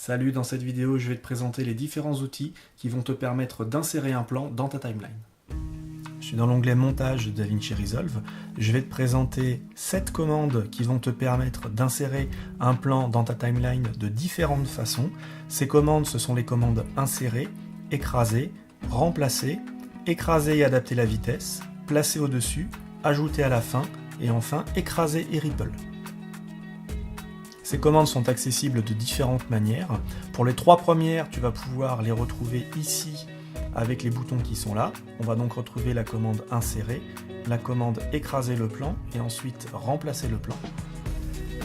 Salut, dans cette vidéo, je vais te présenter les différents outils qui vont te permettre d'insérer un plan dans ta timeline. Je suis dans l'onglet Montage de DaVinci Resolve. Je vais te présenter 7 commandes qui vont te permettre d'insérer un plan dans ta timeline de différentes façons. Ces commandes, ce sont les commandes insérer, écraser, remplacer, écraser et adapter la vitesse, placer au-dessus, ajouter à la fin et enfin écraser et ripple. Ces commandes sont accessibles de différentes manières. Pour les 3 premières, tu vas pouvoir les retrouver ici avec les boutons qui sont là. On va donc retrouver la commande insérer, la commande écraser le plan et ensuite remplacer le plan.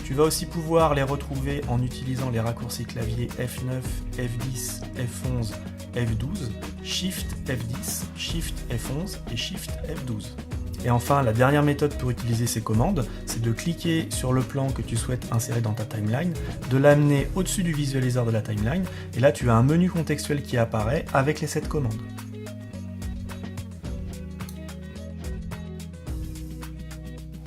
Tu vas aussi pouvoir les retrouver en utilisant les raccourcis clavier F9, F10, F11, F12, Shift F10, Shift F11 et Shift F12. Et enfin, la dernière méthode pour utiliser ces commandes, c'est de cliquer sur le plan que tu souhaites insérer dans ta timeline, de l'amener au-dessus du visualiseur de la timeline, et là tu as un menu contextuel qui apparaît avec les 7 commandes.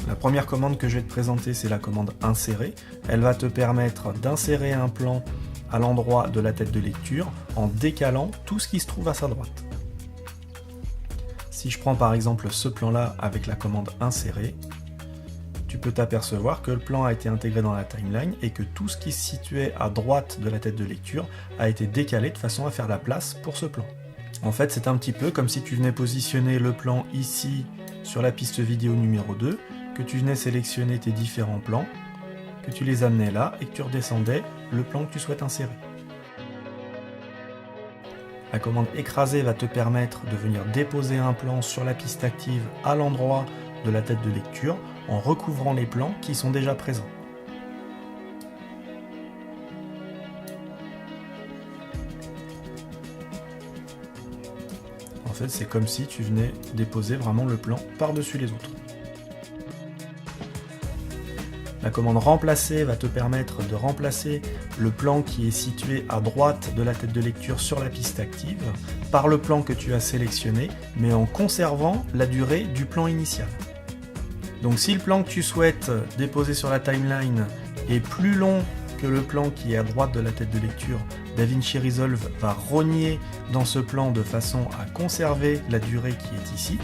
La première commande que je vais te présenter, c'est la commande insérer. Elle va te permettre d'insérer un plan à l'endroit de la tête de lecture en décalant tout ce qui se trouve à sa droite. Si je prends par exemple ce plan-là avec la commande insérer, tu peux t'apercevoir que le plan a été intégré dans la timeline et que tout ce qui se situait à droite de la tête de lecture a été décalé de façon à faire la place pour ce plan. En fait, c'est un petit peu comme si tu venais positionner le plan ici sur la piste vidéo numéro 2, que tu venais sélectionner tes différents plans, que tu les amenais là et que tu redescendais le plan que tu souhaites insérer. La commande écraser va te permettre de venir déposer un plan sur la piste active à l'endroit de la tête de lecture en recouvrant les plans qui sont déjà présents. En fait, c'est comme si tu venais déposer vraiment le plan par-dessus les autres. La commande remplacer va te permettre de remplacer le plan qui est situé à droite de la tête de lecture sur la piste active par le plan que tu as sélectionné, mais en conservant la durée du plan initial. Donc si le plan que tu souhaites déposer sur la timeline est plus long que le plan qui est à droite de la tête de lecture, DaVinci Resolve va rogner dans ce plan de façon à conserver la durée qui est ici.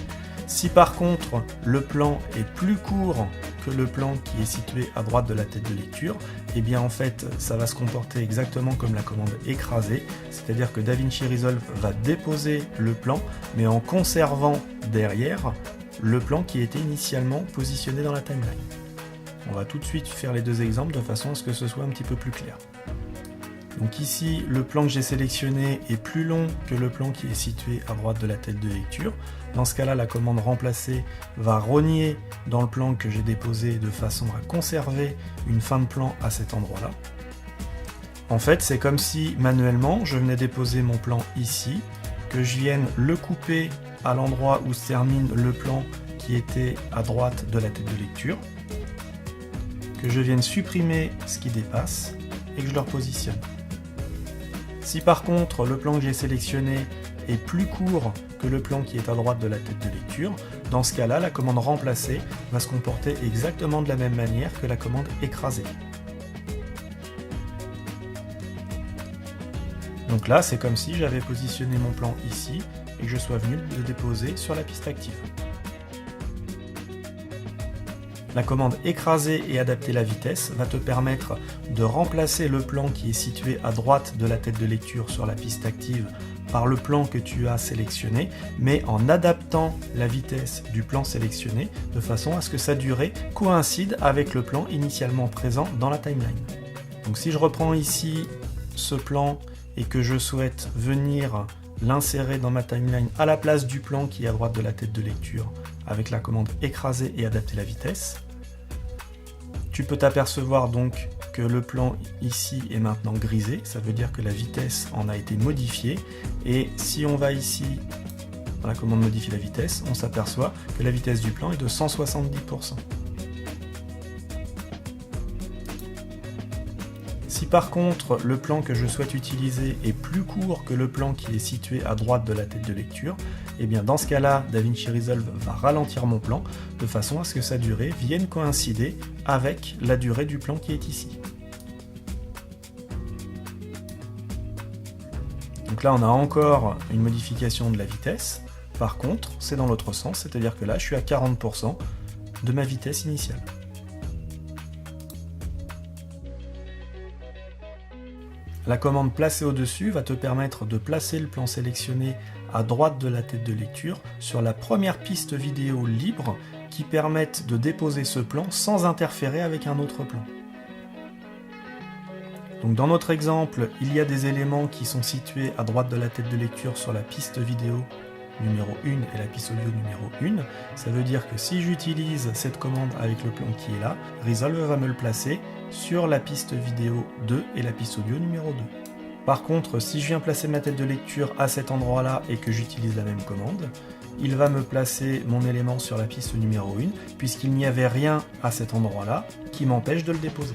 Si par contre le plan est plus court que le plan qui est situé à droite de la tête de lecture, et bien en fait ça va se comporter exactement comme la commande écraser, c'est-à-dire que DaVinci Resolve va déposer le plan mais en conservant derrière le plan qui était initialement positionné dans la timeline. On va tout de suite faire les 2 exemples de façon à ce que ce soit un petit peu plus clair. Donc ici, le plan que j'ai sélectionné est plus long que le plan qui est situé à droite de la tête de lecture. Dans ce cas-là, la commande remplacer va rogner dans le plan que j'ai déposé de façon à conserver une fin de plan à cet endroit-là. En fait, c'est comme si manuellement, je venais déposer mon plan ici, que je vienne le couper à l'endroit où se termine le plan qui était à droite de la tête de lecture, que je vienne supprimer ce qui dépasse et que je le repositionne. Si par contre le plan que j'ai sélectionné est plus court que le plan qui est à droite de la tête de lecture, dans ce cas-là, la commande remplacer va se comporter exactement de la même manière que la commande écraser. Donc là, c'est comme si j'avais positionné mon plan ici et que je sois venu le déposer sur la piste active. La commande écraser et adapter la vitesse va te permettre de remplacer le plan qui est situé à droite de la tête de lecture sur la piste active par le plan que tu as sélectionné, mais en adaptant la vitesse du plan sélectionné de façon à ce que sa durée coïncide avec le plan initialement présent dans la timeline. Donc si je reprends ici ce plan et que je souhaite venir l'insérer dans ma timeline à la place du plan qui est à droite de la tête de lecture avec la commande écraser et adapter la vitesse, tu peux t'apercevoir donc que le plan ici est maintenant grisé, ça veut dire que la vitesse en a été modifiée, et si on va ici dans la commande modifier la vitesse, on s'aperçoit que la vitesse du plan est de 170%. Si par contre le plan que je souhaite utiliser est plus court que le plan qui est situé à droite de la tête de lecture, et bien dans ce cas-là, DaVinci Resolve va ralentir mon plan de façon à ce que sa durée vienne coïncider avec la durée du plan qui est ici. Donc là on a encore une modification de la vitesse. Par contre, c'est dans l'autre sens, c'est-à-dire que là je suis à 40% de ma vitesse initiale. La commande placer au-dessus va te permettre de placer le plan sélectionné à droite de la tête de lecture sur la première piste vidéo libre qui permettent de déposer ce plan sans interférer avec un autre plan. Donc dans notre exemple, il y a des éléments qui sont situés à droite de la tête de lecture sur la piste vidéo numéro 1 et la piste audio numéro 1. Ça veut dire que si j'utilise cette commande avec le plan qui est là, Resolve va me le placer sur la piste vidéo 2 et la piste audio numéro 2. Par contre, si je viens placer ma tête de lecture à cet endroit-là et que j'utilise la même commande, il va me placer mon élément sur la piste numéro 1, puisqu'il n'y avait rien à cet endroit-là qui m'empêche de le déposer.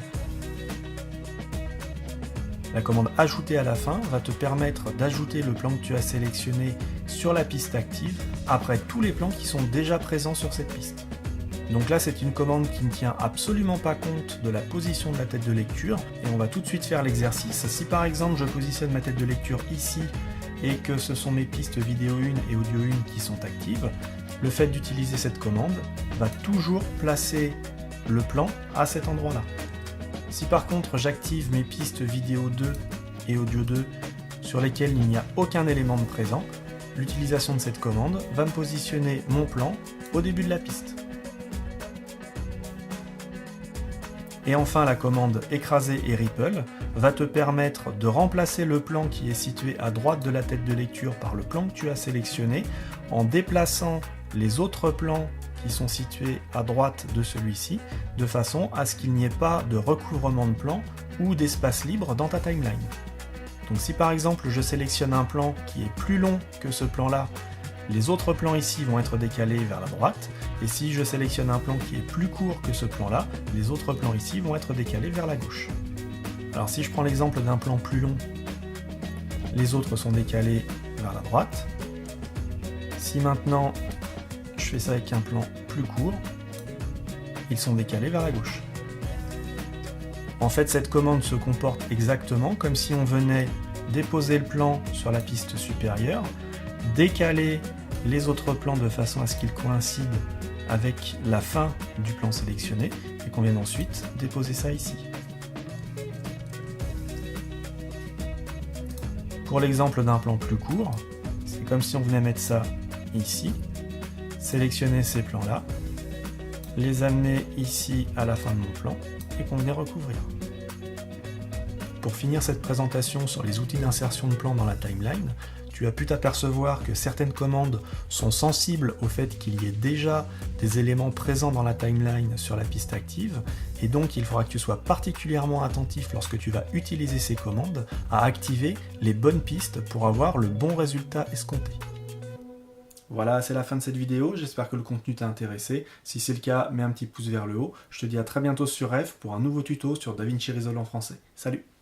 La commande ajouter à la fin va te permettre d'ajouter le plan que tu as sélectionné sur la piste active après tous les plans qui sont déjà présents sur cette piste. Donc là c'est une commande qui ne tient absolument pas compte de la position de la tête de lecture et on va tout de suite faire l'exercice. Si par exemple je positionne ma tête de lecture ici et que ce sont mes pistes vidéo 1 et audio 1 qui sont actives, le fait d'utiliser cette commande va toujours placer le plan à cet endroit-là. Si par contre j'active mes pistes vidéo 2 et audio 2 sur lesquelles il n'y a aucun élément de présent, l'utilisation de cette commande va me positionner mon plan au début de la piste. Et enfin la commande écraser et ripple va te permettre de remplacer le plan qui est situé à droite de la tête de lecture par le plan que tu as sélectionné en déplaçant les autres plans qui sont situés à droite de celui-ci, de façon à ce qu'il n'y ait pas de recouvrement de plan ou d'espace libre dans ta timeline. Donc si par exemple je sélectionne un plan qui est plus long que ce plan-là, les autres plans ici vont être décalés vers la droite, et si je sélectionne un plan qui est plus court que ce plan-là, les autres plans ici vont être décalés vers la gauche. Alors si je prends l'exemple d'un plan plus long, les autres sont décalés vers la droite. Si maintenant je fais ça avec un plan plus court, ils sont décalés vers la gauche. En fait, cette commande se comporte exactement comme si on venait déposer le plan sur la piste supérieure, décaler les autres plans de façon à ce qu'ils coïncident avec la fin du plan sélectionné et qu'on vienne ensuite déposer ça ici. Pour l'exemple d'un plan plus court, c'est comme si on venait mettre ça ici, sélectionner ces plans-là, les amener ici à la fin de mon plan et qu'on venait recouvrir. Pour finir cette présentation sur les outils d'insertion de plans dans la timeline, tu as pu t'apercevoir que certaines commandes sont sensibles au fait qu'il y ait déjà des éléments présents dans la timeline sur la piste active, et donc il faudra que tu sois particulièrement attentif lorsque tu vas utiliser ces commandes à activer les bonnes pistes pour avoir le bon résultat escompté. Voilà, c'est la fin de cette vidéo, j'espère que le contenu t'a intéressé. Si c'est le cas, mets un petit pouce vers le haut. Je te dis à très bientôt sur Ref pour un nouveau tuto sur DaVinci Resolve en français. Salut!